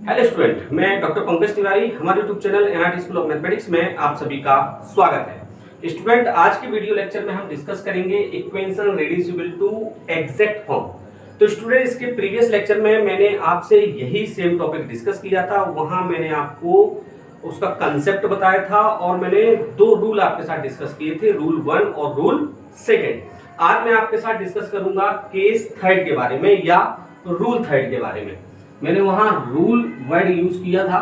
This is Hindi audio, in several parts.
हेलो स्टूडेंट, मैं डॉक्टर पंकज तिवारी। हमारे YouTube channel NRT school of mathematics में आप सभी का स्वागत है। स्टूडेंट, आज के वीडियो लेक्चर में हम डिस्कस करेंगे equation reducible to exact form. तो स्टूडेंट, इसके प्रीवियस लेक्चर में मैंने आपसे यही सेम टॉपिक डिस्कस किया था। वहां मैंने आपको उसका कंसेप्ट बताया था और मैंने दो रूल आपके साथ डिस्कस किए थे, रूल 1 और रूल 2। आज मैं आपके साथ डिस्कस करूंगा केस थर्ड के बारे में या रूल थर्ड के बारे में। मैंने वहां रूल वर्ड यूज किया था,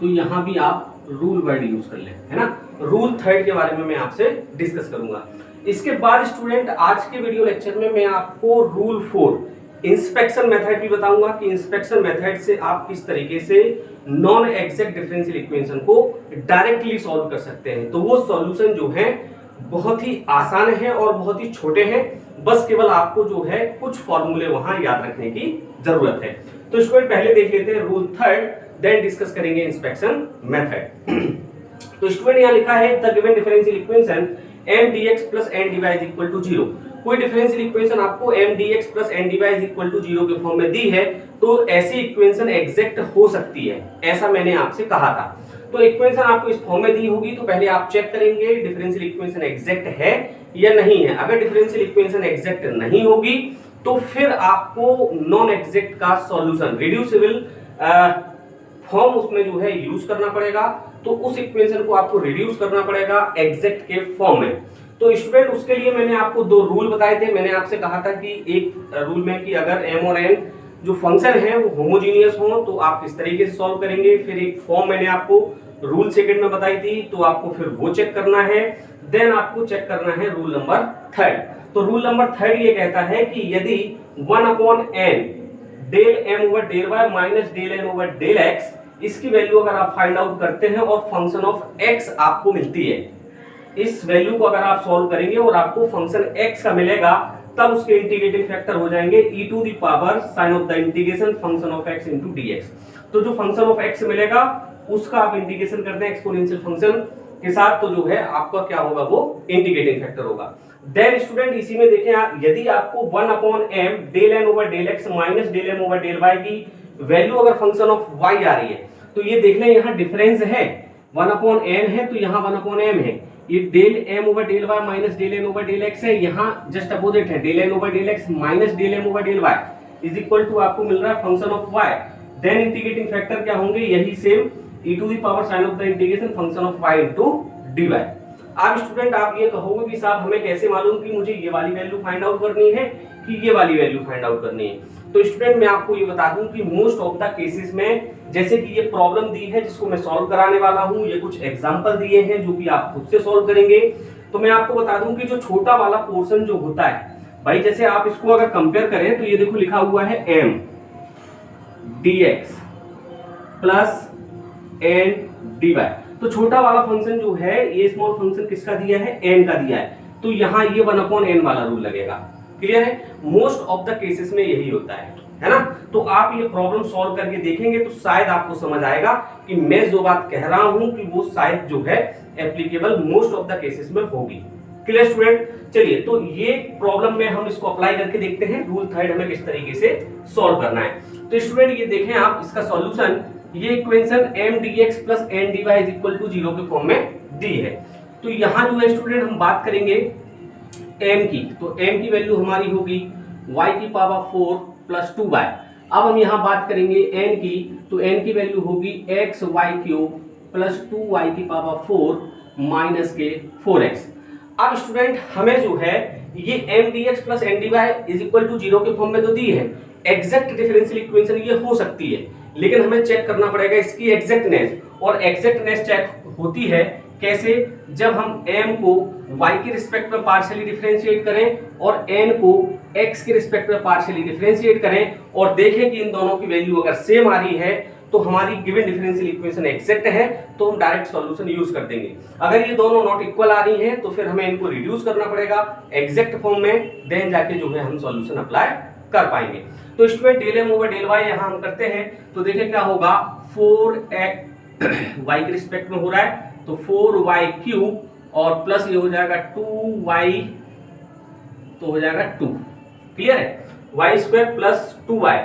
तो यहां भी आप रूल वर्ड यूज कर लें, है ना। रूल थर्ड के बारे में मैं आपसे डिस्कस करूंगा। इसके बाद स्टूडेंट, आज के वीडियो लेक्चर में मैं आपको रूल 4 इंस्पेक्शन मेथड भी बताऊंगा कि इंस्पेक्शन मेथड से आप किस तरीके से नॉन एग्जैक्ट डिफरेंशियल इक्वेशन को डायरेक्टली सॉल्व कर सकते हैं। तो वो सॉल्यूशन जो है बहुत ही आसान है और बहुत ही छोटे हैं। बस केवल आपको जो है कुछ फॉर्मूले वहां याद रखने की जरूरत है। तो इसको पहले देख लेते हैं रूल थर्ड, देन डिस्कस करेंगे इंस्पेक्शन मेथड। तो स्टूडेंट यहां लिखा है the given differential equation m dx plus n dy is equal to 0। कोई डिफरेंशियल इक्वेशन आपको m dx plus n dy is equal to 0 के फॉर्म में दी है, तो ऐसी इक्वेशन एग्जैक्ट हो सकती है, ऐसा मैंने आपसे कहा था। तो इक्वेशन आपको इस फॉर्म में दी होगी, तो पहले आप चेक करेंगे डिफरेंशियल इक्वेशन एग्जैक्ट है या नहीं है। अगर डिफरेंशियल इक्वेशन एग्जैक्ट नहीं होगी तो फिर आपको नॉन एग्जैक्ट का सॉल्यूशन रिड्यूसिबल फॉर्म उसमें जो है यूज करना पड़ेगा। तो उस इक्वेशन को आपको रिड्यूस करना पड़ेगा एग्जैक्ट के फॉर्म में। तो स्टूडेंट, उसके लिए मैंने आपको दो रूल बताए थे। मैंने आपसे कहा था कि एक रूल में कि अगर m और n जो फंक्शन है वो होमोजीनियस हो तो आप किस तरीके से सॉल्व करेंगे। फिर एक फॉर्म मैंने आपको रूल सेकंड में बताई थी, तो आपको फिर वो चेक करना है। देन आपको चेक करना है रूल नंबर थर्ड। तो रूल नंबर थर्ड ये कहता है कि यदि 1/n del m over del y minus del n over del x, इसकी वैल्यू अगर आप फाइंड आउट करते हैं और फंक्शन ऑफ x आपको मिलती है, इस वैल्यू को अगर आप सॉल्व करेंगे और आपको फंक्शन x का मिलेगा, तब उसके इंटीग्रेटिंग फैक्टर हो जाएंगे e to the power sign of the integration function of x into dx। तो जो फंक्शन ऑफ x मिलेगा उसका आप इंटीग्रेशन करते हैं एक्सपोनेंशियल फंक्शन के साथ, तो जो है आपका क्या होगा, वो इंटीग्रेटिंग फैक्टर होगा। देन स्टूडेंट, इसी में देखें यदि आपको 1/m del n over del x minus del m over del y की वैल्यू अगर फंक्शन ऑफ y आ रही है, तो ये देख लें यहाँ डिफरेंस है, 1/n है तो यहाँ 1/m है। ये del m over del y minus del n over del x है, यहाँ जस्ट अपोजिट है, del n over del x minus del m over del y is equal to आपको मिल रहा है function of y। Then integrating factor क्या होंगे, यही same e to the power sign of the integration function of y into dy। अब स्टूडेंट, आप ये कहोगे कि साहब हमें कैसे मालूम कि मुझे ये वाली वैल्यू फाइंड आउट करनी है कि ये वाली वैल्यू फाइंड आउट करनी है। तो स्टूडेंट, मैं आपको ये बता दूं कि मोस्ट ऑफ द केसेस में, जैसे कि ये प्रॉब्लम दी है जिसको मैं सॉल्व कराने वाला हूं, ये कुछ एग्जांपल दिए हैं जो कि आप खुद से सॉल्व करेंगे। तो मैं आपको बता दूं कि जो छोटा वाला पोर्शन जो होता है भाई, जैसे आप इसको अगर कंपेयर करें तो ये देखो लिखा हुआ है m dx plus n dy। तो छोटा वाला फंक्शन जो है, ये स्मॉल फंक्शन किसका दिया है, n का दिया है, तो यहाँ ये 1/n वाला रूल लगेगा। क्लियर है? मोस्ट ऑफ द केसेस में यही होता है ना। तो आप ये प्रॉब्लम सॉल्व करके देखेंगे तो शायद आपको समझ आएगा कि मैं जो बात कह रहा हूं कि वो शायद जो है applicable most of the cases में होगी। Clear student? चलिए, तो ये प्रॉब्लम में हम इसको अप्लाई करके देखते हैं रूल थर्ड हमें किस तरीके से सॉल्व करना है। तो स्टूडेंट, ये देखें आप इसका सॉल्यूशन, ये equation m dx plus n dy is equal to 0 के फॉर्म में दी है। तो यहां जो है स्टूडेंट हम बात करेंगे m की, तो m की वैल्यू हमारी होगी y की पावर 4 प्लस 2y। अब हम यहां बात करेंगे n की, तो n की वैल्यू होगी x y cube plus 2y की पावर 4 माइनस के 4x। अब स्टूडेंट, हमें जो है ये m dx plus n dy is equal to 0 के फॉर्म में तो दी है। एग्जैक्ट डिफरेंशियल इक्वेशन ये हो सकती है, लेकिन हमें चेक करना पड़ेगा इसकी एग्जैक्टनेस। और एग्जैक्टनेस चेक होती है कैसे, जब हम m को y के रिस्पेक्ट में पार्शियली डिफरेंशिएट करें और n को x के रिस्पेक्ट में पार्शियली डिफरेंशिएट करें और देखें कि इन दोनों की वैल्यू अगर सेम आ रही है तो हमारी गिवन डिफरेंशियल इक्वेशन एग्जैक्ट है, तो हम डायरेक्ट सॉल्यूशन यूज कर देंगे। अगर ये दोनों नॉट इक्वल आ रही हैं तो फिर हमें इनको रिड्यूस करना पड़ेगा एग्जैक्ट फॉर्म में, देन जाके जो है हम सॉल्यूशन अप्लाई कर पाएंगे। तो student, del m over del y यहां हम करते हैं, तो देखिए क्या होगा, 4x y के रिस्पेक्ट में हो रहा है, तो 4y क्यूब और प्लस ये हो जाएगा 2y, तो हो जाएगा 2। क्लियर है? y स्क्वायर प्लस 2y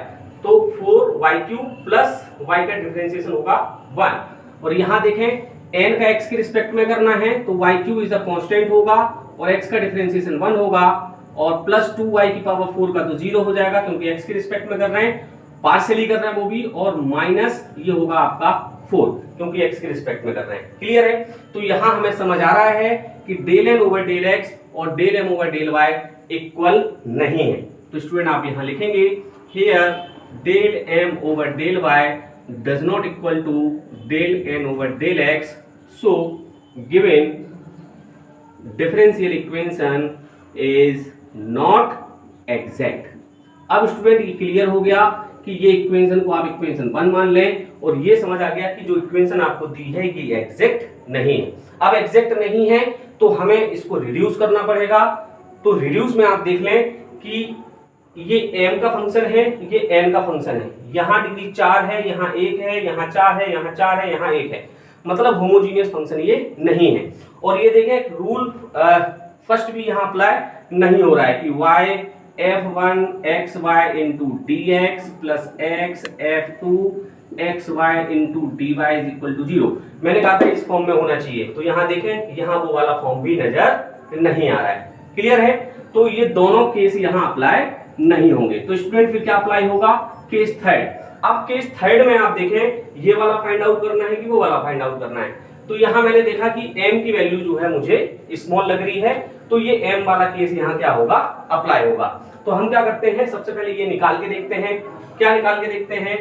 तो 4y³ प्लस y का डिफरेंशिएशन होगा 1। और यहाँ देखें n का x के रिस्पेक्ट में करना है तो y³ इज अ कांस्टेंट होगा और x का डिफरेंशिएशन 1 होगा, और प्लस 2y की पावर 4 का तो 0 हो जाएगा क्योंकि x के रिस्पेक्ट में कर रहे हैं, पार्शियली कर रहे हैं वो भी, और माइनस ये होगा आपका 4 क्योंकि x के रिस्पेक्ट में कर रहे हैं। क्लियर है? तो यहाँ हमें समझ आ रहा है कि del n over del x और del m over del y equal नहीं है। तो स्टूडेंट आप यहाँ लिखेंगे here del m over del y does not equal to del n over del x, so given differential equation is not exact। अब स्टूडेंट ये क्लियर हो गया कि ये इक्वेशन को आप इक्वेशन 1 मान लें, और ये समझ आ गया कि जो इक्वेशन आपको दी है ये एग्जैक्ट नहीं है। अब एग्जैक्ट नहीं है तो हमें इसको रिड्यूस करना पड़ेगा। तो रिड्यूस में आप देख लें कि ये m का फंक्शन है, ये n का फंक्शन है, यहाँ डिग्री 4 है, यहाँ 1 है, यहाँ 4 है, यहाँ 4 है, यहाँ 1 है, मतलब होमोजीनियस फंक्शन ये नहीं है। और ये देखें रूल फर्स्ट भी यहाँ अप्लाई नहीं हो रहा है कि y f1 xy into dx plus x f2 xy into dy is equal to 0। मैंने कहा था इस फॉर्म में होना चाहिए, तो यहाँ देखें यहाँ वो वाला फॉर्म भी नजर नहीं आ रहा है। क्लियर है? तो ये दोनों केस यहाँ अप्लाई नहीं होंगे। तो स्टूडेंट फिर क्या अप्लाई होगा? Case third. अब केस थर्ड में आप देखें ये वाला फाइंड आउट करना है कि वो वाला फाइंड आउट करना है। तो यहाँ मैंने देखा कि m की वैल्यू जो है मुझे स्मॉल लग रही है, तो ये m वाला केस यहाँ क्या होगा? अप्लाई होगा। तो हम क्या करते हैं, सबसे पहले ये निकाल के देखते हैं। क्या निकाल के देखते हैं?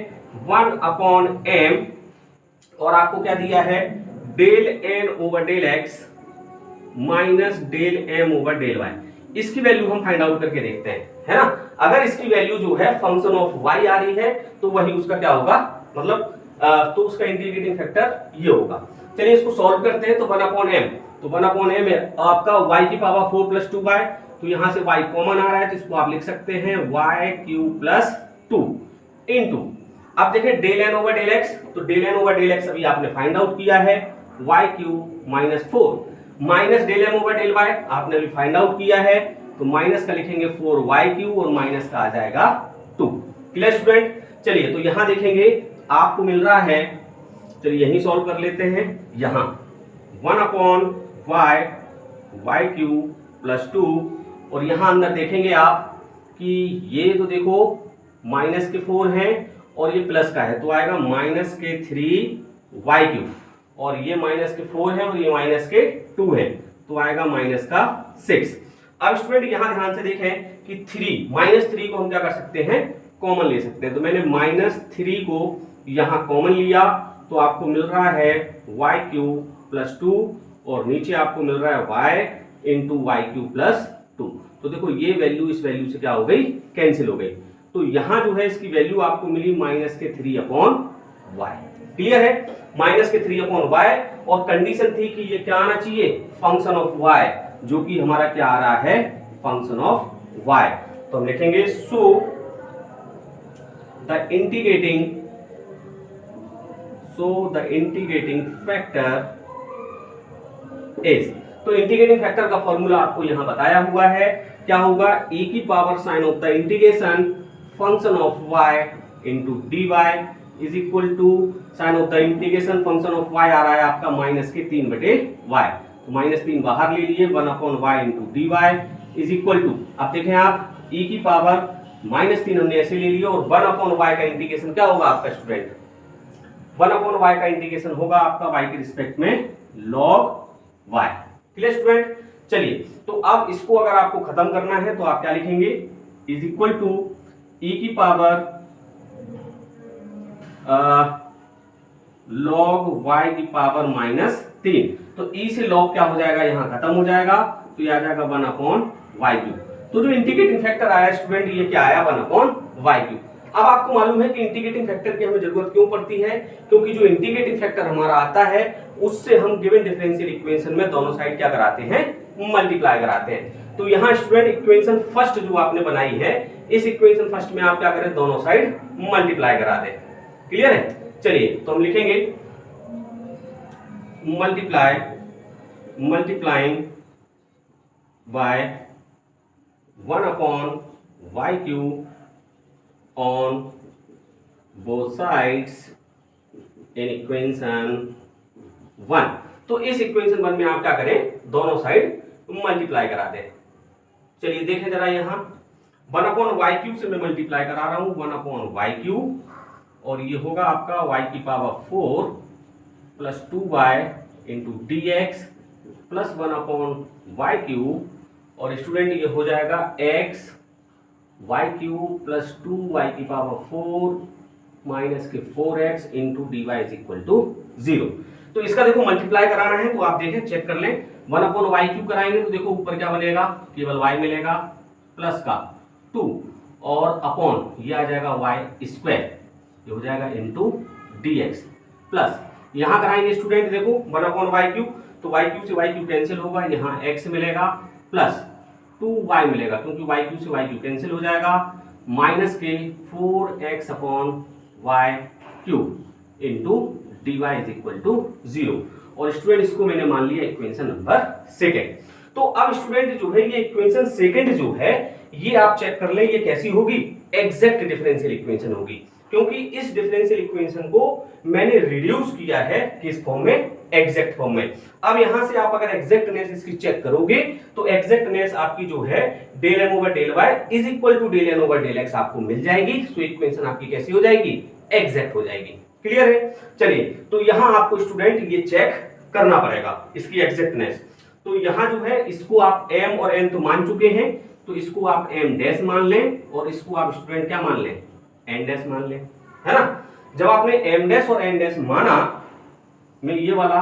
1/m, और आपको क्या दिया है? Del n over del x minus del m over del y। इसकी वैल्यू हम फाइंड आउट करके देखते हैं, है ना। अगर इसकी वैल्यू जो है फंक्शन ऑफ y आ रही है तो वही उसका क्या होगा, मतलब तो उसका इंटीग्रेटिंग फैक्टर ये होगा। चलिए इसको सॉल्व करते हैं। तो 1/m, तो 1/m है आपका y की पावर 4 प्लस 2y, तो यहां से y कॉमन आ रहा है तो इसको आप लिख सकते हैं y³ प्लस 2 इंटू, अब देखें del n over del x, तो del n over del x अभी आपने फाइंड आउट किया है y³ minus 4, minus del m over del y आपने अभी फाइंड आउट किया है, तो माइनस का लिखेंगे 4y³ और माइनस का आ जाएगा 2। Clear student? चलिए तो यहां देखेंगे आपको मिल रहा है, चलिए यही सॉल्व कर लेते हैं। यहां 1/y y³ प्लस 2, और यहां अंदर देखेंगे आप कि ये तो देखो माइनस के 4 हैं और ये प्लस का है, तो आएगा माइनस के 3y³, और ये माइनस के 4 है और ये माइनस के 2 है, तो आएगा माइनस का 6। अब स्टूडेंट यहां ध्यान से देखें कि 3 माइनस 3 को हम क्या कर सकते हैं? कॉमन ले सकते हैं। तो मैंने माइनस 3 को यहां कॉमन लिया, तो आपको मिल रहा है y³ प्लस 2, और नीचे आपको मिल रहा है y इंटू y³ प्लस 2। तो देखो ये वैल्यू इस वैल्यू से क्या हो गई? कैंसिल हो गई। तो यहां जो है इसकी वैल्यू आपको मिली माइनस के 3/y। क्लियर है? माइनस के 3/y, और कंडीशन थी कि ये क्या आना चाहिए? फंक्शन ऑफ y, जो कि हमारा क्या आ रहा है? Function of y। तो हम लिखेंगे so the integrating factor is, तो इंटीग्रेटिंग फैक्टर का फॉर्मूला आपको यहां बताया हुआ है। क्या होगा? e की power sign of the integration function of y into dy is equal to sign of the integration function of y आ रहा है आपका माइनस के 3/y, तो माइनस 3 बाहर ले लिए, 1/y into dy is equal to, अब देखें आप e की पावर माइनस 3 हमने ऐसे ले लिया, और 1/y का इंटीग्रेशन क्या होगा आपका स्टूडेंट? 1/y का इंटीग्रेशन होगा आपका y के रिस्पेक्ट में log y। Clear student? चलिए तो अब इसको अगर आपको खत्म करना है तो आप क्या लिखेंगे? इज इक्वल टू e की पावर log y की पावर माइनस 3, तो e से log क्या हो जाएगा? यहाँ खत्म हो जाएगा, तो ये आ जाएगा 1/y³। तो जो इंटीग्रेटिंग फैक्टर आया स्टूडेंट ये क्या आया? 1/y³। अब आपको मालूम है कि इंटीग्रेटिंग फैक्टर की हमें जरूरत क्यों पड़ती है? क्योंकि जो इंटीग्रेटिंग फैक्टर हमारा आता है उससे हम गिवन डिफरेंशियल इक्वेशन में दोनों साइड क्या कराते हैं? मल्टीप्लाई कराते हैं। तो यहाँ स्टूडेंट इक्वेशन फर्स्ट जो आपने बनाई है, इस इक्वेशन फर्स्ट में आप क्या करें? दोनों साइड मल्टीप्लाई करा दें। क्लियर है? चलिए तो हम लिखेंगे multiplying by 1/y³ on both sides in equation 1। तो इस इक्वेशन 1 में आप क्या करें, दोनों साइड मल्टीप्लाई करा दें। चलिए देखें जरा, यहाँ 1/y³ से मैं मल्टीप्लाई करा रहा हूं, 1/y³ और ये होगा आपका y की power 4 plus 2y into d x plus 1/y³ और स्टूडेंट ये हो जाएगा x y³ प्लस 2y की पावर 4 माइनस के 4x into d y is equal to 0। तो इसका देखो मल्टीप्लाई कराना है तो आप देखें, चेक कर लें, 1/y³ कराएंगे तो देखो ऊपर क्या बनेगा, केवल y मिलेगा प्लस का 2 और अपॉन ये आ जाएगा y², ये हो जाएगा इंटू dx प्लस यहां कराएंगे स्टूडेंट, देखो 1/y³ तो y³ से y³ कैंसिल होगा, यहाँ x मिलेगा प्लस 2y मिलेगा क्योंकि y³ से y³ कैंसिल हो जाएगा, माइनस के 4x upon y³ into dy is equal to 0। और स्टूडेंट इसको मैंने मान लिया इक्वेशन नंबर 2। तो अब स्टूडेंट जो है ये इक्वेशन 2 जो है ये आप चेक कर ले, ये कैसी होगी, एग्जैक्ट डिफरेंशियल इक्वेशन होगी, क्योंकि इस डिफरेंशियल इक्वेशन को मैंने रिड्यूस किया है किस फॉर्म में, एग्जैक्ट फॉर्म में। अब यहां से आप अगर एग्जैक्टनेस इसकी चेक करोगे तो एग्जैक्टनेस आपकी जो है del m over del y is equal to del n over del x आपको मिल जाएगी। सो इक्वेशन आपकी कैसी हो जाएगी, एग्जैक्ट हो जाएगी। क्लियर है? चलिए, तो यहां आपको स्टूडेंट ये चेक करना पड़ेगा इसकी एग्जैक्टनेस। तो यहां जो है इसको आप m और n तो मान चुके हैं, तो इसको आप m डैश मान लें और इसको आप स्टूडेंट क्या मान लें, n डैश मान लें, है ना। जब आपने m डैश और n डैश माना, मैं ये वाला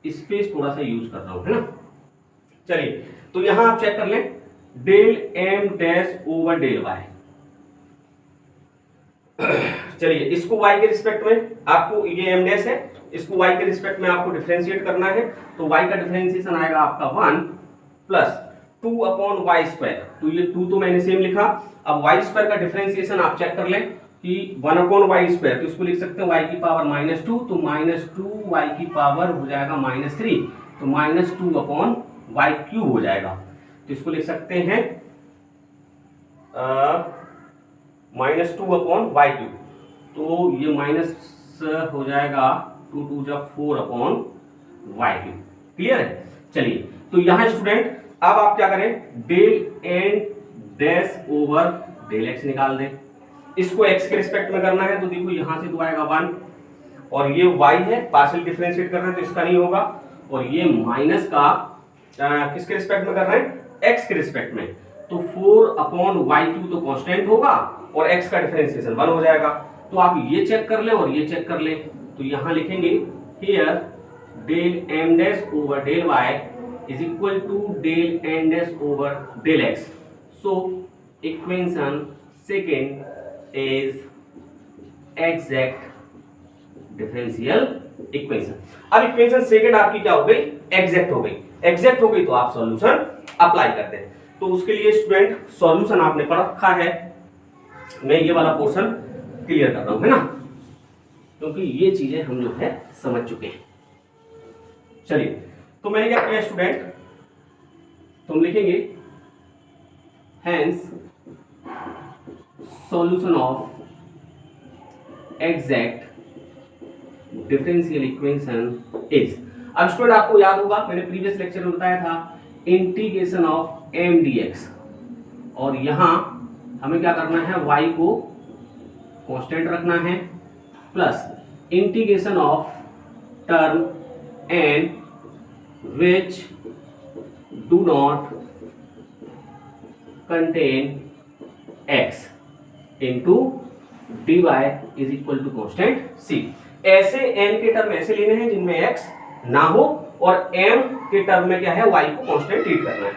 स्पेस थोड़ा सा यूज कर रहा हूं, है ना। चलिए, तो यहां आप चेक कर लें, del m dash over del y। चलिए, इसको y के रिस्पेक्ट में आपको, ये m डैश है, इसको y के रिस्पेक्ट में आपको डिफरेंशिएट करना है, तो y का डिफरेंशिएशन आएगा आपका 1 प्लस 2/y²। तो ये 2 तो मैंने सेम लिखा। अब y² का डिफरेंशिएशन आप चेक कर लें कि 1/y², तो इसको लिख सकते हैं y की पावर -2, तो -2y की पावर हो जाएगा -3, तो -2/y³ हो जाएगा। तो इसको लिख सकते हैं -2/y³, तो ये माइनस हो जाएगा 2 × 4/y³। क्लियर है? चलिए, तो यहां स्टूडेंट अब आप क्या करें, del n dash over del x निकाल दें। इसको x के रिस्पेक्ट में करना है, तो देखो यहां से तो आएगा 1 और ये y है, पार्शियल डिफरेंशिएट करना है तो इसका नहीं होगा, और ये माइनस का किसके रिस्पेक्ट में कर रहे हैं, x के रिस्पेक्ट में, तो 4/y³ तो कांस्टेंट होगा और x का डिफरेंशिएशन 1 हो जाएगा। तो आप ये चेक कर ले और ये चेक कर ले, तो यहां लिखेंगे here del m dash over del y is equal to del n dash over del x। So equation 2 is exact differential equation. अब इक्वेशन 2 आपकी क्या हो गई, एग्जैक्ट हो गई। एग्जैक्ट हो गई तो आप सॉल्यूशन अप्लाई करते हैं। तो उसके लिए स्टूडेंट सॉल्यूशन आपने पढ़ रखा है, मैं ये वाला पोर्शन क्लियर कर रहा हूं, है ना, क्योंकि ये चीजें हम लोग है समझ चुके हैं। चलिए, तो मैंने क्या किया स्टूडेंट, तुम लिखेंगे hence solution of exact differential equation is. अब स्टूडेंट आपको याद होगा, मैंने प्रीवियस लेक्चर में बताया था इंटीग्रेशन ऑफ m dx, और यहां हमें क्या करना है, y को कांस्टेंट रखना है plus integration of term n which do not contain x into dy is equal to constant c। ऐसे n के टर्म ऐसे लेने हैं जिनमें x ना हो और m के टर्म में क्या है, y को कांस्टेंट ट्रीट करना है।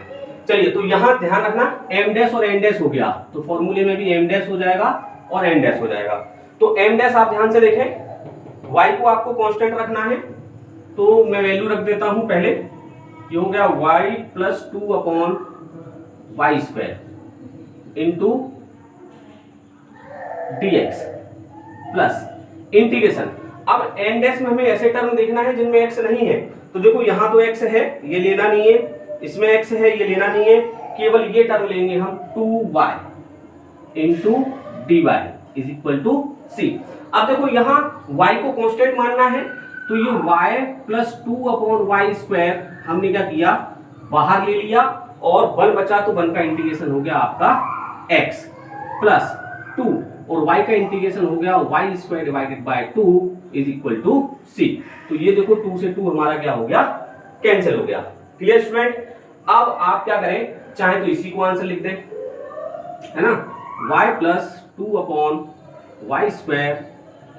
चलिए, तो यहां ध्यान रखना m डैश और n डैश हो गया, तो फॉर्मूले में भी m डैश हो जाएगा और n डैश हो जाएगा। तो m डैश आप ध्यान से देखें, y को आपको कांस्टेंट रखना है, तो मैं वैल्यू रख देता हूं पहले, ये हो गया y plus 2/y² into dx plus integration. अब n डैश में हमें ऐसे टर्म देखना है जिनमें x नहीं है, तो देखो यहां तो x है, ये लेना नहीं है, इसमें x है, ये लेना नहीं है, केवल ये टर्म लेंगे हम 2y into dy is equal to c। अब देखो यहाँ y को कांस्टेंट मानना है, तो ये y प्लस 2/y² हमने क्या किया, बाहर ले लिया, और 1 बचा तो 1 का इंटीग्रेशन हो गया आपका x प्लस 2, और y का इंटीग्रेशन हो गया y² divided by 2 is equal to c। तो ये देखो 2 से 2 हमारा क्या हो गया, कैंसिल हो गया। Clear student? अब आप क्या करें, चाहे तो इसी को आंसर लिख दें, है ना, y plus 2/y²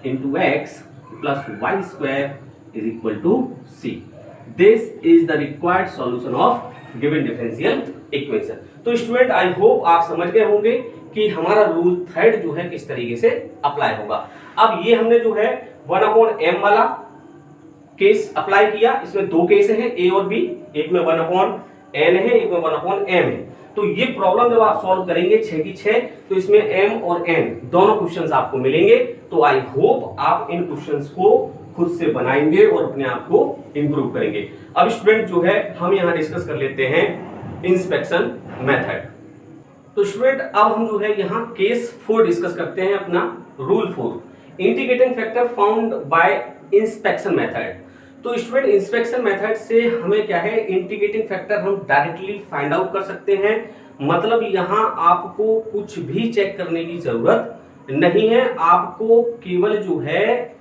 into x plus y² is equal to c। This is the required solution of given differential equation. तो स्टूडेंट आई होप आप समझ गए होंगे कि हमारा रूल थर्ड जो है किस तरीके से अप्लाई होगा। अब ये हमने जो है 1/m वाला केस अप्लाई किया, इसमें दो केस हैं a और b, एक में 1/n है, एक में 1/m है। तो ये प्रॉब्लम जब आप सॉल्व करेंगे 6 की 6, तो इसमें m और n दोनों क्वेश्चंस आपको मिलेंगे। तो आई होप आप इन क्वेश्चंस को खुद से बनाएंगे और अपने आप को इंप्रूव करेंगे। अब स्टूडेंट जो है हम यहाँ डिस्कस कर लेते हैं इंस्पेक्शन मेथड। तो स्टूडेंट अब हम जो है यहाँ केस 4 डिस्कस करते हैं, अपना rule 4, integrating factor found by inspection method. तो स्टूडेंट इंस्पेक्शन मेथड से हमें क्या है, इंटीग्रेटिंग फैक्टर हम डायरेक्टली फाइंड आउट कर सकते हैं। मतलब यहाँ आपको कुछ भी चेक करने की जरूरत नहीं है, आपको केवल जो है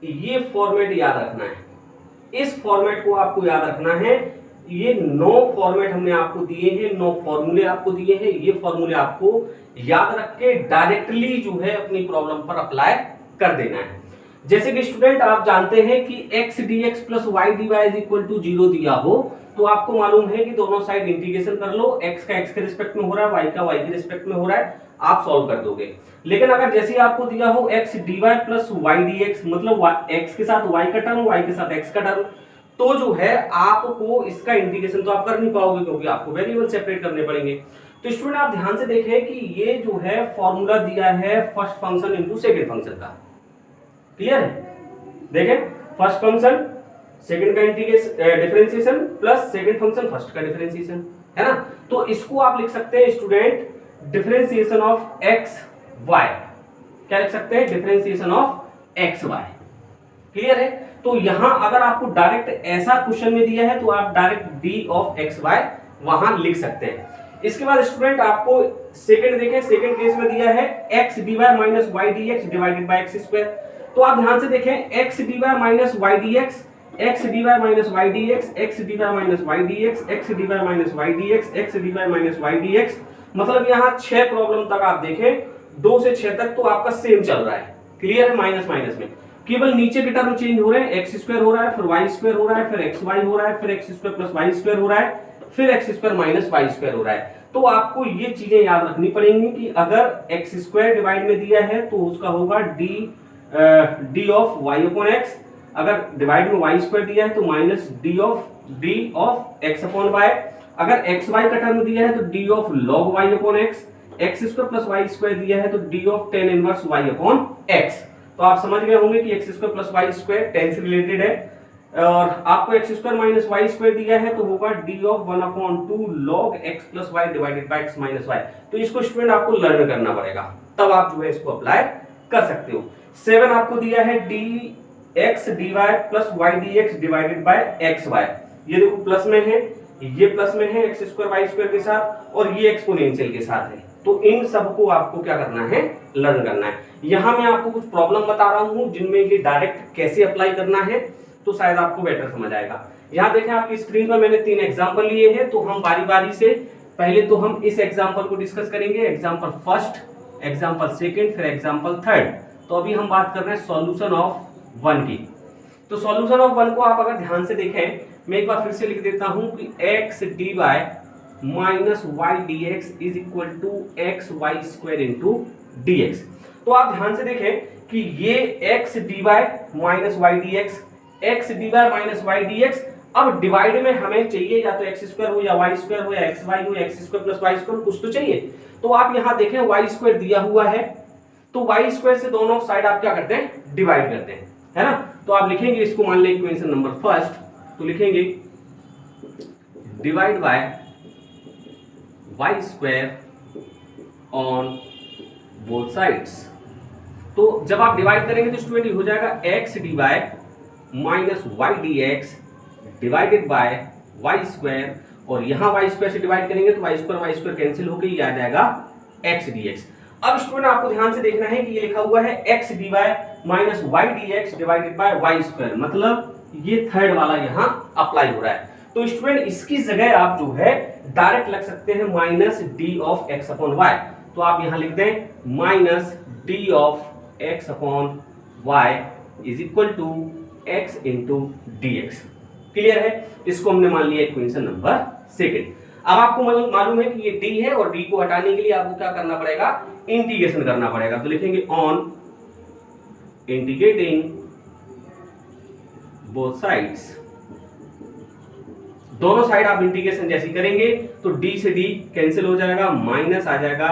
ये फॉर्मेट याद रखना है। इस फॉर्मेट को आपको याद रखना है। ये 9 फॉर्मेट हमने आपको दिए हैं, 9 फॉर्मूले आपको दिए हैं। ये फॉर्मूले आपको याद रख के डायरेक्टली जो है अपनी प्रॉब्लम पर अप्लाई कर देना है। जैसे कि स्टूडेंट आप जानते हैं कि x dx plus y dy is equal to 0 दिया हो, तो आपको मालूम है कि दोनों साइड इंटीग्रेशन कर लो, x का x के रिस्पेक्ट में हो रहा है, y का y के रिस्पेक्ट में हो रहा है, आप सॉल्व कर दोगे। लेकिन अगर जैसे आपको दिया हो x dy plus y dx, मतलब x के साथ y का टर्म, y के साथ x का टर्म, तो जो है आपको इसका इंटीग्रेशन तो आप कर नहीं पाओगे, क्योंकि आपको वेरिएबल सेपरेट करने पड़ेंगे। तो स्टूडेंट आप ध्यान से देखें कि ये जो है फॉर्मूला दिया है first function into second function का। क्लियर है? देखें, फर्स्ट फंक्शन सेकंड का integration differentiation plus second function first का डिफरेंशिएशन, है ना। तो इसको आप लिख सकते हैं student differentiation of x y. क्या लिख सकते हैं? Differentiation of x y. Clear है? तो यहां अगर आपको डायरेक्ट ऐसा क्वेश्चन में दिया है तो आप direct d of x y वहां लिख सकते हैं। इसके बाद स्टूडेंट आपको सेकंड देखें, सेकंड केस में दिया है x d y minus y d x divided by x square. तो आप ध्यान से देखें, x d y minus y d x, x d y minus y d x, x d y minus y d x, x d y minus y d x, x d y minus y d x. मतलब यहाँ 6 प्रॉब्लम तक आप देखें, 2 से 6 तक तो आपका सेम चल रहा है। क्लियर है? माइनस माइनस में केवल नीचे के टर्म चेंज हो रहे हैं, एक्स स्क्वायर हो रहा है, फिर वाई स्क्वायर हो रहा है, फिर एक्स वाई हो रहा है, फिर x square plus y square हो रहा है, फिर x square minus y square हो रहा है। तो आपको ये चीजें याद रखनी पड़ेंगी कि अगर एक्स स्क्वायर डिवाइड में दिया है तो उसका होगा d of y upon x, अगर डिवाइड में वाई स्क्वायर दिया है तो minus d of x upon y, अगर एक्स वाई का टर्म दिया है तो d of log y upon x, x square plus y square दिया है तो d of tan inverse y upon x. तो आप समझ गए होंगे कि x square plus y square tan से रिलेटेड है, और आपको x square minus y square दिया है तो होगा d of 1/2 log x plus y divided by x minus y. तो इसको स्टूडेंट आपको लर्न करना पड़ेगा, तब आप जो है इसको अप्लाई कर सकते हो। 7 आपको दिया है d x d y plus y d x divided by x y. ये देखो प्लस में है, ये प्लस में है एक्स स्क्वायर वाई स्क्वायर के साथ, और ये एक्सपोनेंशियल के साथ है। तो इन सबको आपको क्या करना है? लर्न करना है। यहां मैं आपको कुछ प्रॉब्लम बता रहा हूं जिनमें ये डायरेक्ट कैसे अप्लाई करना है, तो शायद आपको बेटर समझ आएगा। यहां देखें आपकी स्क्रीन पर मैंने 3 एग्जांपल लिए हैं, तो हम बारी बारी से पहले तो हम इस एग्जांपल को डिस्कस करेंगे, एग्जांपल फर्स्ट, एग्जांपल सेकंड, फिर एग्जांपल थर्ड। तो अभी हम बात कर रहे हैं सॉल्यूशन ऑफ 1 की। तो सॉल्यूशन ऑफ 1 को आप अगर ध्यान से देखें, मैं एक बार फिर से लिख देता हूं कि x d y minus y d x is equal to x y square into d x. तो आप ध्यान से देखें कि ये x d y minus y d x, x d y minus y d x, अब डिवाइड में हमें चाहिए या तो एक्स स्क्वायर हो या वाई स्क्वायर हो या एक्स वाई हो या x square plus y square, कुछ तो चाहिए। तो आप यहां देखें वाई स्क्वायर दिया हुआ है, तो वाई स्क्वायर से दोनों साइड आप क्या करते हैं? डिवाइड करते हैं, है ना। तो आप लिखेंगे इसको, मान लें इक्वेशन नंबर फर्स्ट, तो लिखेंगे divide by y square on both sides. तो जब आप डिवाइड करेंगे तो स्टूडेंट ये हो जाएगा x d by minus y d x divided by y square, और यहाँ वाई स्क्वायर से डिवाइड करेंगे तो वाई स्क्वायर कैंसिल होकर ये आ जाएगा एक्स डी एक्स। अब स्टूडेंट आपको ध्यान से देखना है कि ये लिखा हुआ है x d by minus y d x divided by y square, मतलब ये थर्ड वाला यहाँ अप्लाई हो रहा है। तो स्टूडेंट इसकी जगह आप जो है डायरेक्ट लग सकते हैं minus d of x upon y. तो आप यहाँ लिख दें minus d of x upon y is equal to x into d x. Clear है? इसको हमने मान लिया इक्वेशन नंबर सेकेंड। अब आपको मालूम है कि ये डी है और डी को हटाने के लिए आपको क्या करना पड़ेगा, इंटीग्रेशन करना पड़ेगा। तो लिखेंगे ऑन इंटीग्रेटिंग बोथ साइड्स, दोनों साइड आप इंटीग्रेशन जैसी करेंगे तो डी से डी कैंसिल हो जाएगा, माइनस आ जाएगा,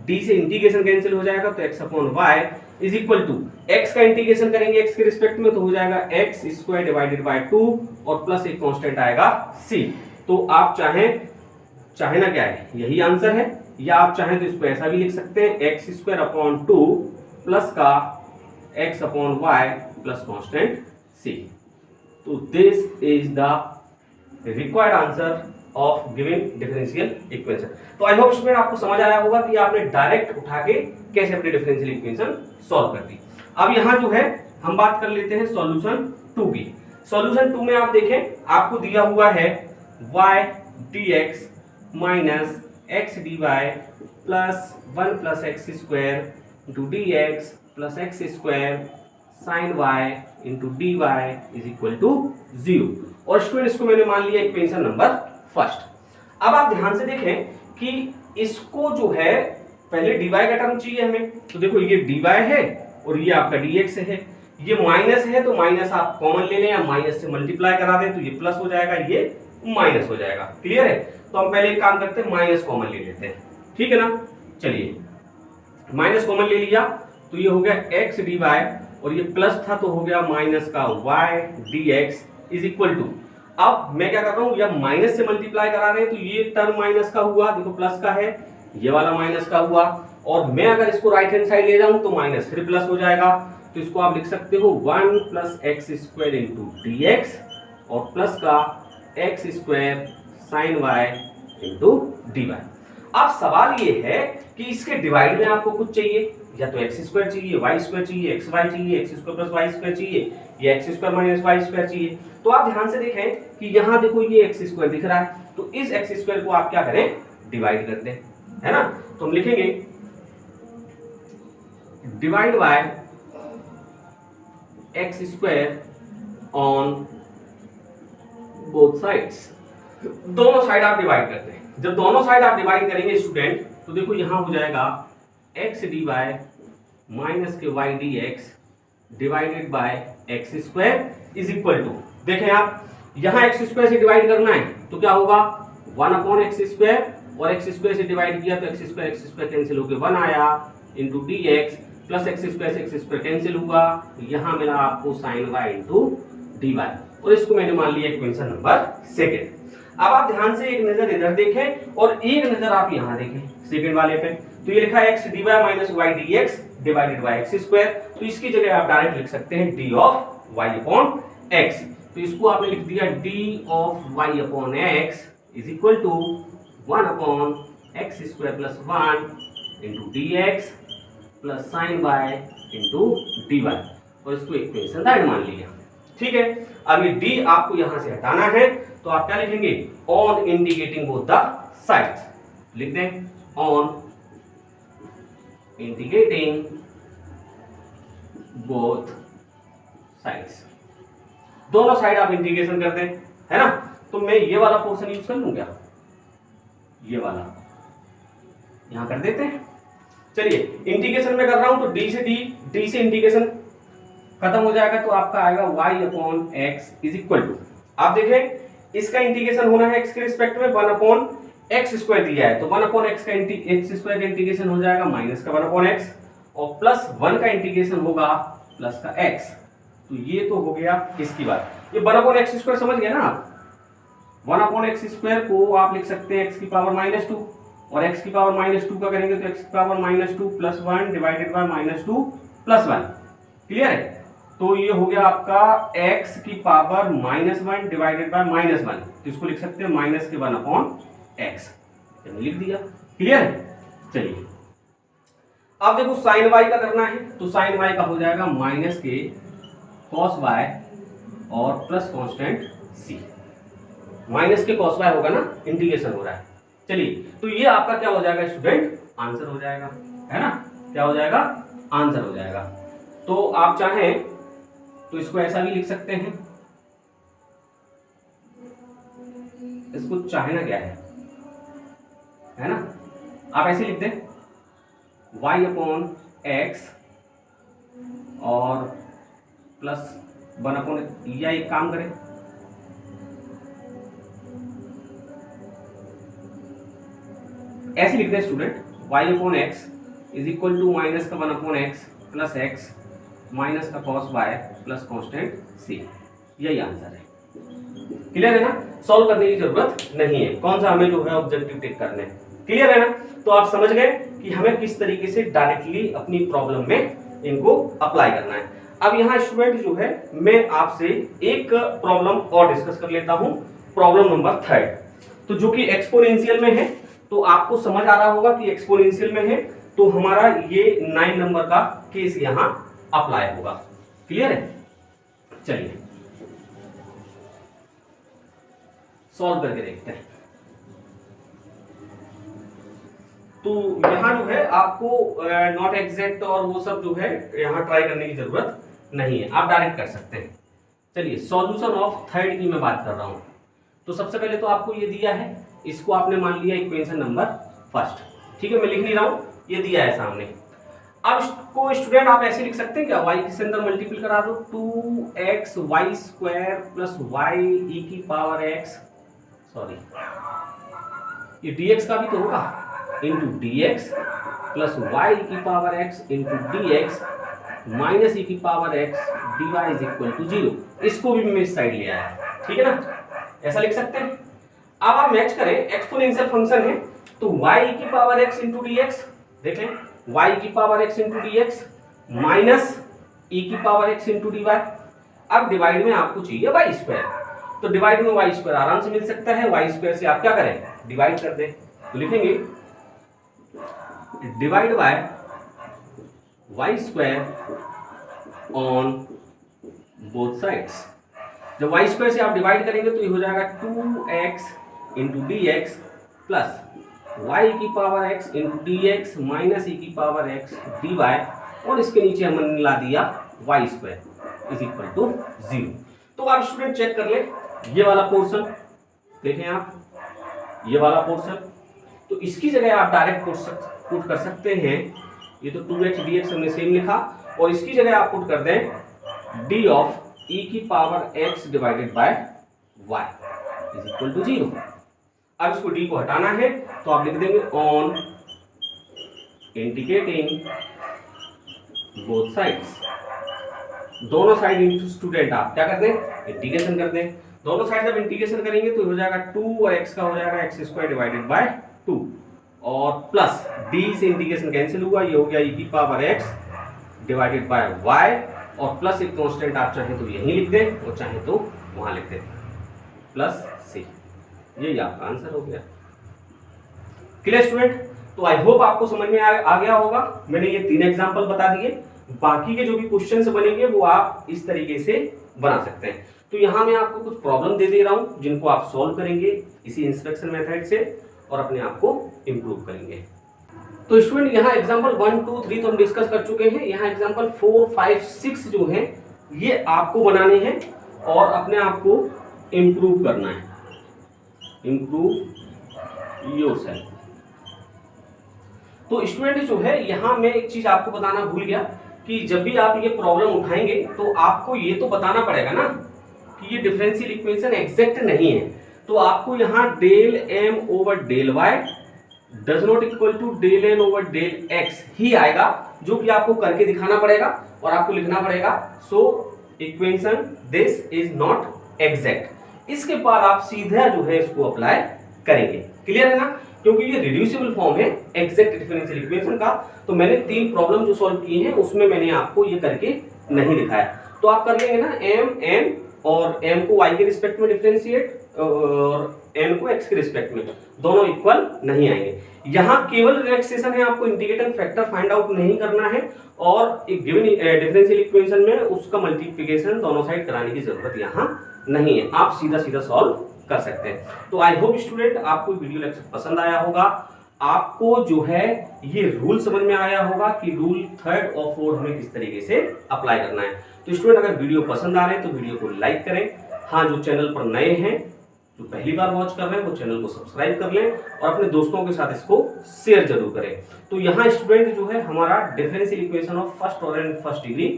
डी से इंटीग्रेशन कैंसिल हो जाएगा तो x upon y is equal to x का इंटीग्रेशन करेंगे एक्स के रिस्पेक्ट में तो हो जाएगा एक्स स्क्वायर डिवाइडेड बाय 2 और प्लस एक कांस्टेंट आएगा सी। तो आप चाहे ना क्या है, यही आंसर है, या आप चाहें तो इसको ऐसा भी लिख सकते हैं एक्स स्क्वायर अपॉन 2 प्लस का x upon y plus constant c. तो this is the required answer of given differential equation. तो आई होप स्टूडेंट आपको समझ आया होगा कि आपने डायरेक्ट उठा के कैसे अपनी डिफरेंशियल इक्वेशन सॉल्व कर दी। अब यहाँ जो है हम बात कर लेते हैं सॉल्यूशन 2 की। सॉल्यूशन 2 में आप देखें आपको दिया हुआ है y dx minus x d y plus 1 plus x square into d x plus x square sine y into d y is equal to 0। और स्टूडेंट इसको मैंने मान लिया इक्वेशन नंबर फर्स्ट। अब आप ध्यान से देखें कि इसको जो है पहले dy का टर्म चाहिए हमें, तो देखो ये dy है और ये आपका dx है, ये माइनस है तो माइनस आप कॉमन ले लें या माइनस से मल्टीप्लाई करा दें तो ये प्लस हो जाएगा, ये माइनस हो जाएगा। क्लियर है? तो हम पहले एक काम करते हैं माइनस कॉमन ले लेते हैं, ठीक है ना। चलिए माइनस कॉमन ले लिया तो ये हो गया एक्स डी वाई और ये प्लस था तो हो गया माइनस का y d x is equal to, अब मैं क्या कर रहा हूं, या माइनस से मल्टीप्लाई करा रहे हैं तो ये टर्म माइनस का हुआ, देखो प्लस का है, ये वाला माइनस का हुआ, और मैं अगर इसको राइट हैंड साइड ले जाऊं तो माइनस फिर प्लस हो जाएगा। तो इसको आप लिख सकते हो 1 plus x square into d x और प्लस का x square sine y into d y. अब सवाल ये है कि इसके डिवाइड में आपको कुछ चाहिए, या तो एक्स स्क्वायर चाहिए, वाई स्क्वायर चाहिए, एक्स वाई चाहिए, x square plus y square चाहिए, या x square minus y square चाहिए। तो आप ध्यान से देखें कि यहाँ देखो ये एक्स स्क्वायर दिख रहा है, तो इस एक्स स्क्वायर को आप क्या करें, डिवाइड कर दें, है ना। तो हम लिखेंगे divide bye x square on both sides, दोनों साइड आप डिवाइड करते हैं। जब दोनों साइड आप डिवाइड करेंगे स्टूडेंट तो देखो यहां हो जाएगा एक्स डी बाय माइनस के y d x divided by x square is equal to, देखें आप यहां एक्स स्क्वायर से डिवाइड करना है तो क्या होगा 1 अपॉन एक्स स्क्वायर, और एक्स स्क्वायर से डिवाइड किया तो एक्स स्क्वायर कैंसिल होकर 1 आया into d x plus x square cancel हुआ, यहां मिला आपको sine y into d y, और इसको मैंने मान लिया इक्वेशन नंबर सेकेंड। अब आप ध्यान से एक नजर इधर देखें और एक नजर आप यहां देखें सेकंड वाले पे, तो ये लिखा है x d y minus y d x divided by x square, तो इसकी जगह आप डायरेक्ट लिख सकते हैं d of y upon x. तो इसको आपने लिख दिया d of y upon x is equal to 1 upon x square plus 1 into d x plus sine y into d y, और इसको इक्वेशन थर्ड मान लिया, ठीक है। अब ये डी आपको यहां से हटाना है तो आप क्या लिखेंगे, on integrating both the sides, लिख दें ऑन इंटीग्रेटिंग बोथ साइड्स, दोनों साइड आप इंटीग्रेशन कर दें, है ना। तो मैं ये वाला पोर्शन यूज कर लूं क्या, ये वाला यहां कर देते हैं। चलिए इंटीग्रेशन में कर रहा हूं तो डी से इंटीग्रेशन खत्म हो जाएगा तो आपका आएगा y upon x is equal to, आप देखें इसका इंटीग्रेशन होना है x के रिस्पेक्ट में 1 अपॉन एक्स स्क्वायर दिया है तो 1 अपॉन एक्स स्क्वायर का इंटीग्रेशन हो जाएगा माइनस का 1 अपॉन एक्स, और प्लस 1 का इंटीग्रेशन होगा प्लस का x। तो ये तो हो गया इसकी बात, ये 1 अपॉन एक्स स्क्वायर समझ गए ना आप, 1 अपॉन एक्स स्क्वायर को आप लिख सकते हैं x की पावर -2, और x की पावर -2 का करेंगे तो x की power -2 plus 1 divided by -2 +1। Clear है? तो ये हो गया आपका x की पावर -1 डिवाइडेड बाय -1, तो इसको लिख सकते हैं -1/x, लिख दिया। क्लियर है? चलिए अब देखो sin y का करना है, तो sin y का हो जाएगा -k cos y और plus constant c। -k cos y होगा ना, इंटीग्रेशन हो रहा है। चलिए तो ये आपका क्या हो जाएगा स्टूडेंट, आंसर हो जाएगा, है ना? क्या हो जाएगा? आंसर हो जाएगा। तो आप चाहें तो इसको ऐसा भी लिख सकते हैं, इसको चाहे ना क्या है ना, आप ऐसे लिख दें y/x और +1/, या एक काम करें ऐसे लिख दें student, y/x is equal to -1/x plus x minus का cos y plus constant c। यही आंसर है। क्लियर है ना? सॉल्व करने की जरूरत नहीं है, कौन सा हमें जो है ऑब्जेक्टिव टेक करने। क्लियर है ना? तो आप समझ गए कि हमें किस तरीके से डायरेक्टली अपनी प्रॉब्लम में इनको अप्लाई करना है। अब यहाँ स्टूडेंट जो है मैं आपसे एक प्रॉब्लम और डिस्कस कर लेता हूँ, प्रॉब्लम नंबर 3, तो जो कि एक्सपोनेंशियल में है। तो आपको समझ आ रहा होगा कि एक्सपोनेंशियल में है तो हमारा ये 9 नंबर का केस यहाँ अप्लाई होगा। क्लियर है? चलिए सॉल्व करके देखते हैं। तो यहाँ जो है आपको नॉट एग्जैक्ट और वो सब जो है यहाँ ट्राई करने की जरूरत नहीं है, आप डायरेक्ट कर सकते हैं। चलिए सॉल्यूशन ऑफ 3 की मैं बात कर रहा हूँ। तो सबसे पहले तो आपको ये दिया है, इसको आपने मान लिया इक्वेशन नंबर 1। ठीक है, मैं लिख नहीं रहा हूँ, ये दिया है सामने। अब इसको स्टूडेंट आप ऐसे लिख सकते हैं क्या, y के अंदर मल्टीपल करा दो, 2xy² प्लस y e की पावर x, सॉरी ये dx का भी तो होगा, into dx plus y e की power x into dx minus e की power x dy is equal to 0। इसको भी मैं इस साइड ले आया, ठीक है ना, ऐसा लिख सकते हैं। अब आप मैच करें, एक्सपोनेंशियल फंक्शन है तो y e की पावर x इंटू dx, देखें y की power x into dx minus e की पावर x इंटू dy। अब डिवाइड में आपको चाहिए y², तो डिवाइड में y² आराम से मिल सकता है, y² से आप क्या करें, डिवाइड कर दें, तो लिखेंगे divide bye y² on both sides. जब y² से आप डिवाइड करेंगे तो ये हो जाएगा 2x into dx plus y की power x into dx minus e की पावर x dy, और इसके नीचे हमने ला दिया y² इज इक्वल टू 0। तो आप स्टूडेंट चेक कर ले, ये वाला पोर्शन देखें आप, ये वाला पोर्शन, तो इसकी जगह आप डायरेक्ट पुट कर सकते हैं, ये तो 2x dx हमने सेम लिखा, और इसकी जगह आप पुट कर दें d ऑफ e की power x divided by y is equal to 0। अब इसको d को हटाना है तो आप लिख देंगे ऑन इंटीग्रेटिंग बोथ साइड्स, दोनों साइड इंटू स्टूडेंट आप क्या कर दें, इंटीग्रेशन कर दें। दोनों साइड जब इंटीग्रेशन करेंगे तो हो जाएगा 2 और x का हो जाएगा x² डिवाइडेड बाय 2, और प्लस d से इंटीग्रेशन कैंसिल हुआ, ये हो गया e की power x divided by y, और प्लस एक कांस्टेंट आप चाहें तो यहीं लिख दें और चाहें तो वहां लिख दें प्लस c। ये आपका आंसर हो गया। Clear student? तो आई होप आपको समझ में आ गया होगा। मैंने ये 3 एग्जांपल बता दिए, बाकी के जो भी क्वेश्चंस बनेंगे वो आप इस तरीके से बना सकते हैं। तो यहाँ मैं आपको कुछ प्रॉब्लम दे दे रहा हूँ जिनको आप सॉल्व करेंगे इसी इंस्ट्रक्शन मेथड से और अपने आप को इम्प्रूव करेंगे। तो स्टूडेंट यहाँ एग्जाम्पल 1, 2, 3 तो हम डिस्कस कर चुके हैं। यहाँ एग्जाम्पल 4, 5, 6 जो है ये आपको बनाने हैं और अपने आप को इम्प्रूव करना है, इम्प्रूव योरसेल्फ। तो स्टूडेंट जो है यहाँ मैं एक चीज आपको बताना भूल गया कि जब भी आप ये प्रॉब्लम उठाएंगे तो आपको ये तो बताना पड़ेगा ना कि ये डिफरेंशियल इक्वेशन एग्जैक्ट नहीं है। तो आपको यहाँ del m over del y does not equal to del n over del x ही आएगा, जो कि आपको करके दिखाना पड़ेगा और आपको लिखना पड़ेगा so equation this is not exact. इसके बाद आप सीधा जो है इसको अप्लाई करेंगे। क्लियर है ना? क्योंकि ये रिड्यूसिबल फॉर्म है एग्जैक्ट डिफरेंशियल इक्वेशन का। तो मैंने 3 प्रॉब्लम जो सॉल्व किए हैं उसमें मैंने आपको ये करके नहीं दिखाया। तो आप कर लेंगे ना m n और m को y के रिस्पेक्ट में डिफरेंशिएट और n को x के रिस्पेक्ट में, दोनों इक्वल नहीं आएंगे। यहाँ केवल रिलैक्सेशन है, आपको इंटीग्रेटिंग फैक्टर फाइंड आउट नहीं करना है और एक गिवन डिफरेंशियल इक्वेशन में उसका मल्टीप्लिकेशन दोनों साइड कराने की जरूरत यहाँ नहीं है, आप सीधा सीधा सॉल्व कर सकते हैं। तो आई होप स्टूडेंट आपको वीडियो लेक्चर पसंद आया होगा, आपको जो है ये रूल समझ में आया होगा कि रूल 3rd और 4th हमें किस तरीके से अप्लाई करना है। तो स्टूडेंट अगर वीडियो पसंद आ रहे हैं तो वीडियो को लाइक करें। हाँ, जो चैनल पर नए हैं, जो पहली बार वॉच कर रहे हैं, वो चैनल को सब्सक्राइब कर लें और अपने दोस्तों के साथ इसको शेयर जरूर करें। तो यहाँ स्टूडेंट जो है हमारा differential equation of first order and first degree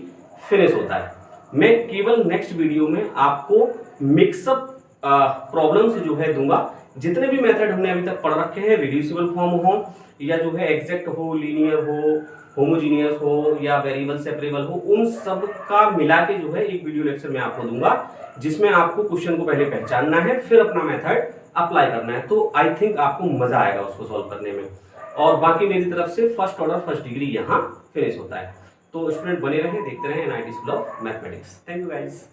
finish होता है। मैं केवल नेक्स्ट वीडियो में आपको मिक्सअप प्रॉब्लम्स जो है दूंगा। जितने भी मेथड हमने अभी तक पढ़ रखे हैं, रिड्यूसिबल फॉर्म हो या जो है एग्जैक्ट हो, लीनियर हो, होमोजीनियस हो या वेरिएबल सेपरेबल हो, उन सब का मिला के जो है एक वीडियो लेक्चर में आपको दूंगा, जिसमें आपको क्वेश्चन को पहले पहचानना है फिर अपना मेथड अप्लाई करना है। तो आई थिंक आपको मजा आएगा उसको सॉल्व करने में। और बाकी मेरी तरफ से फर्स्ट ऑर्डर फर्स्ट डिग्री यहाँ फिनिश होता है। तो स्टूडेंट बने रहें, देखते रहें NIT school of mathematics. Thank you guys.